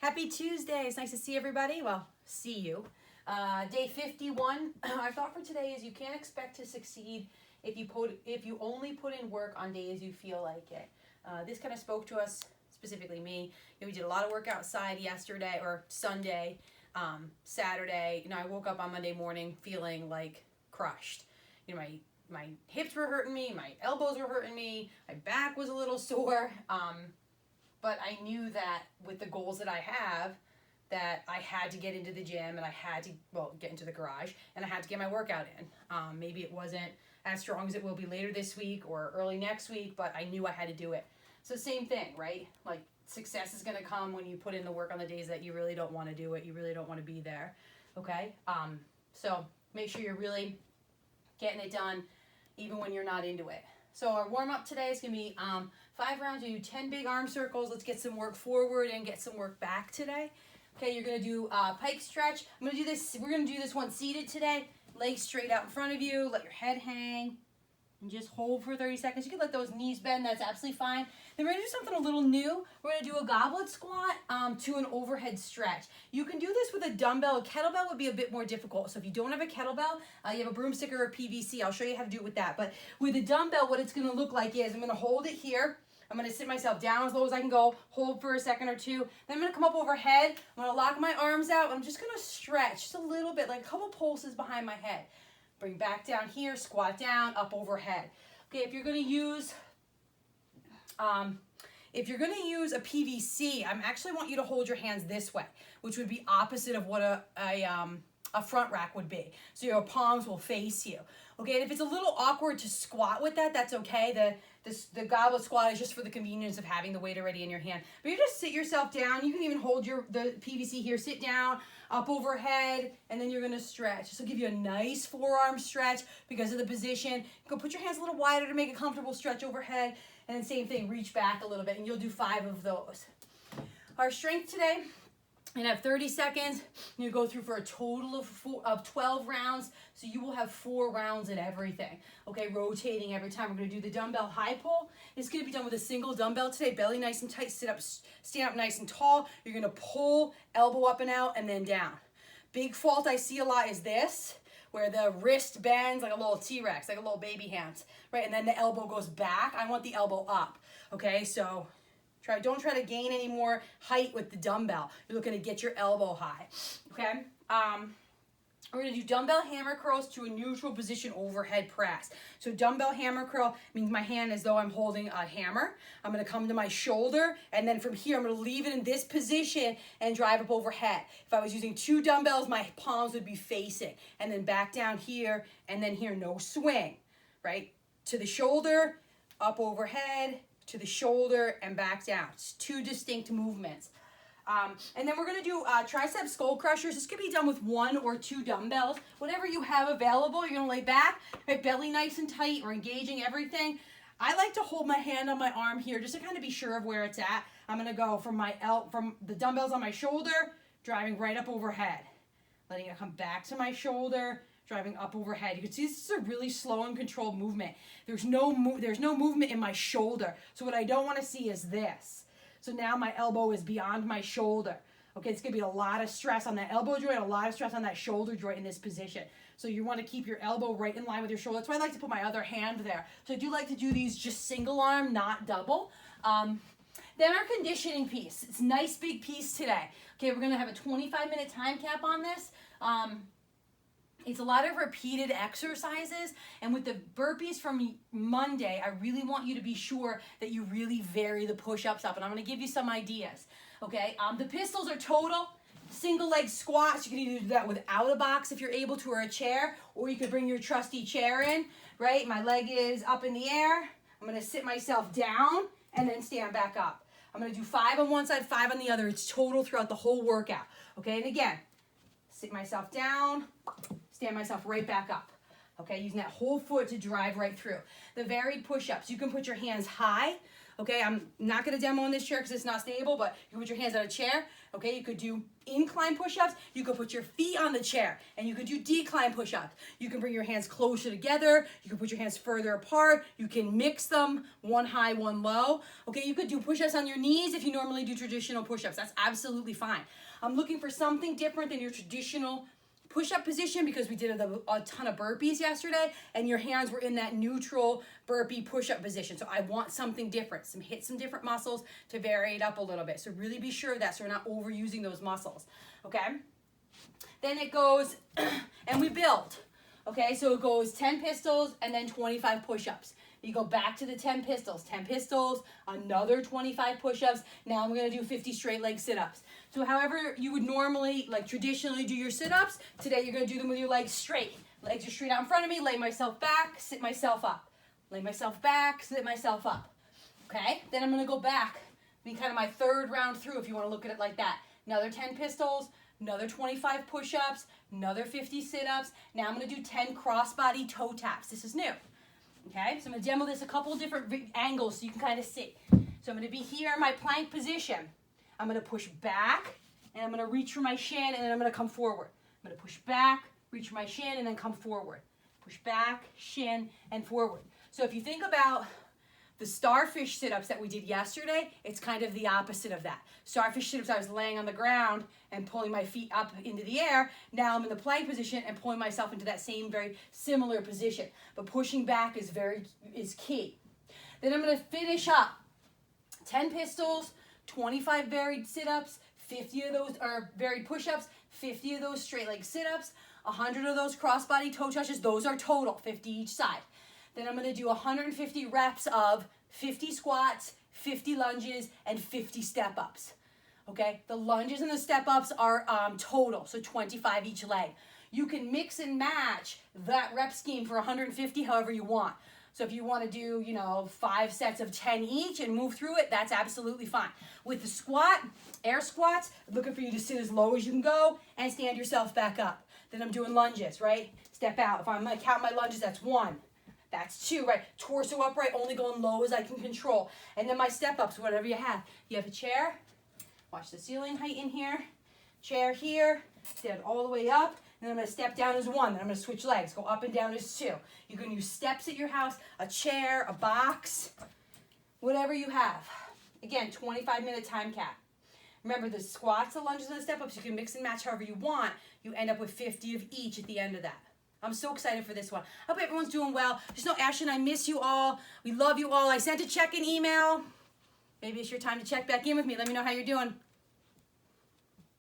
Happy Tuesday. It's nice to see everybody. Well, see you. Day 51. Our thought for today is you can't expect to succeed if you only put in work on days you feel like it. This kind of spoke to us, specifically me. We did a lot of work outside yesterday or Sunday, Saturday. I woke up on Monday morning feeling like crushed. My hips were hurting me, my elbows were hurting me, my back was a little sore. But I knew that with the goals that I have, that I had to get into the gym and I had to, get into the garage and I had to get my workout in. Maybe it wasn't as strong as it will be later this week or early next week, but I knew I had to do it. So same thing, right? Like success is going to come when you put in the work on the days that you really don't want to do it. You really don't want to be there. Okay? So make sure you're really getting it done even when you're not into it. So our warm-up today is going to be 5 rounds. We do 10 big arm circles. Let's get some work forward and get some work back today. Okay, you're going to do pike stretch. I'm going to do this. We're going to do this one seated today. Legs straight out in front of you. Let your head hang. And just hold for 30 seconds. You can let those knees bend. That's absolutely fine. Then we're going to do something a little new. We're going to do a goblet squat to an overhead stretch. You can do this with a dumbbell. A kettlebell would be a bit more difficult. So if you don't have a kettlebell, you have a broomstick or a PVC. I'll show you how to do it with that. But with a dumbbell, what it's going to look like is I'm going to hold it here. I'm going to sit myself down as low as I can go, hold for a second or two. Then I'm going to come up overhead. I'm going to lock my arms out. I'm just going to stretch just a little bit, like a couple pulses behind my head. Bring back down here, squat down, up overhead. Okay, if you're going to use a PVC, I actually want you to hold your hands this way, which would be opposite of what a front rack would be. So your palms will face you. Okay, and if it's a little awkward to squat with that, that's okay. The goblet squat is just for the convenience of having the weight already in your hand. But you just sit yourself down. You can even hold the PVC here. Sit down, up overhead, and then you're going to stretch. This will give you a nice forearm stretch because of the position. Go put your hands a little wider to make a comfortable stretch overhead. And then same thing, reach back a little bit, and you'll do 5 of those. Our strength today, and have 30 seconds. You go through for a total of 12 rounds. So you will have 4 rounds in everything. Okay, rotating every time. We're going to do the dumbbell high pull. It's going to be done with a single dumbbell today. Belly nice and tight. Stand up nice and tall. You're going to pull, elbow up and out, and then down. Big fault I see a lot is this, where the wrist bends like a little T-Rex, like a little baby hands, right? And then the elbow goes back. I want the elbow up. Okay, so don't try to gain any more height with the dumbbell. You're looking to get your elbow high, okay? We're going to do dumbbell hammer curls to a neutral position overhead press. So dumbbell hammer curl means my hand as though I'm holding a hammer. I'm going to come to my shoulder, and then from here I'm going to leave it in this position and drive up overhead. If I was using 2 dumbbells, my palms would be facing, and then back down here, and then here, no swing, right? To the shoulder, up overhead, to the shoulder, and back down. It's 2 distinct movements. And then we're going to do tricep skull crushers. This could be done with 1 or 2 dumbbells. Whatever you have available, you're going to lay back, right, belly nice and tight. We're engaging everything. I like to hold my hand on my arm here just to kind of be sure of where it's at. I'm going to go from the dumbbells on my shoulder, driving right up overhead. Letting it come back to my shoulder, driving up overhead. You can see this is a really slow and controlled movement. There's no movement in my shoulder. So what I don't want to see is this. So now my elbow is beyond my shoulder. Okay, it's going to be a lot of stress on that elbow joint, a lot of stress on that shoulder joint in this position. So you want to keep your elbow right in line with your shoulder. That's why I like to put my other hand there. So I do like to do these just single arm, not double. Then our conditioning piece. It's a nice big piece today. Okay, we're going to have a 25-minute time cap on this. It's a lot of repeated exercises, and with the burpees from Monday, I really want you to be sure that you really vary the push-ups up, and I'm going to give you some ideas, okay? The pistols are total single leg squats. You can either do that without a box if you're able to, or a chair, or you could bring your trusty chair in, right? My leg is up in the air. I'm going to sit myself down and then stand back up. I'm going to do 5 on one side, 5 on the other. It's total throughout the whole workout, okay? And again, sit myself down, stand myself right back up. Okay, using that whole foot to drive right through. The varied push-ups, you can put your hands high, Okay, I'm not gonna demo in this chair because it's not stable, but you can put your hands on a chair. Okay, you could do incline push-ups. You could put your feet on the chair and you could do decline push-ups. You can bring your hands closer together. You can put your hands further apart. You can mix them, one high, one low. Okay, you could do push-ups on your knees if you normally do traditional push-ups. That's absolutely fine. I'm looking for something different than your traditional push-up position because we did a ton of burpees yesterday and your hands were in that neutral burpee push-up position. So I want something different, hit some different muscles to vary it up a little bit. So really be sure of that so we're not overusing those muscles, okay? Then it goes, and we build, okay? So it goes 10 pistols and then 25 push-ups. You go back to the 10 pistols, another 25 push-ups. Now I'm gonna do 50 straight leg sit-ups. So however you would normally, like traditionally do your sit-ups, today you're gonna do them with your legs straight. Legs are straight out in front of me, lay myself back, sit myself up. Lay myself back, sit myself up. Okay, then I'm gonna go back, be kind of my third round through if you wanna look at it like that. Another 10 pistols, another 25 push-ups, another 50 sit-ups. Now I'm gonna do 10 cross-body toe taps. This is new. Okay, so I'm going to demo this a couple of different angles so you can kind of see. So I'm going to be here in my plank position. I'm going to push back, and I'm going to reach for my shin, and then I'm going to come forward. I'm going to push back, reach for my shin, and then come forward. Push back, shin, and forward. So if you think about the starfish sit-ups that we did yesterday, it's kind of the opposite of that. Starfish sit-ups, I was laying on the ground and pulling my feet up into the air. Now I'm in the plank position and pulling myself into that same very similar position. But pushing back is key. Then I'm gonna finish up 10 pistols, 25 varied sit-ups, 50 of those are varied push-ups, 50 of those straight leg sit-ups, 100 of those cross-body toe touches. Those are total, 50 each side. Then I'm gonna do 150 reps of 50 squats, 50 lunges, and 50 step-ups. Okay, the lunges and the step-ups are total, so 25 each leg. You can mix and match that rep scheme for 150 however you want. So if you want to do, 5 sets of 10 each and move through it, that's absolutely fine. With the squat, air squats, I'm looking for you to sit as low as you can go and stand yourself back up. Then I'm doing lunges, right? Step out. If I'm going to count my lunges, that's 1. That's 2, right? Torso upright, only going low as I can control. And then my step-ups, whatever you have. You have a chair. Watch the ceiling height in here. Chair here. Stand all the way up. And then I'm going to step down as 1. Then I'm going to switch legs. Go up and down as 2. You can use steps at your house, a chair, a box, whatever you have. Again, 25-minute time cap. Remember, the squats, the lunges, and the step-ups, you can mix and match however you want. You end up with 50 of each at the end of that. I'm so excited for this one. I hope everyone's doing well. Just know, Ashley and I miss you all. We love you all. I sent a check-in email. Maybe it's your time to check back in with me. Let me know how you're doing.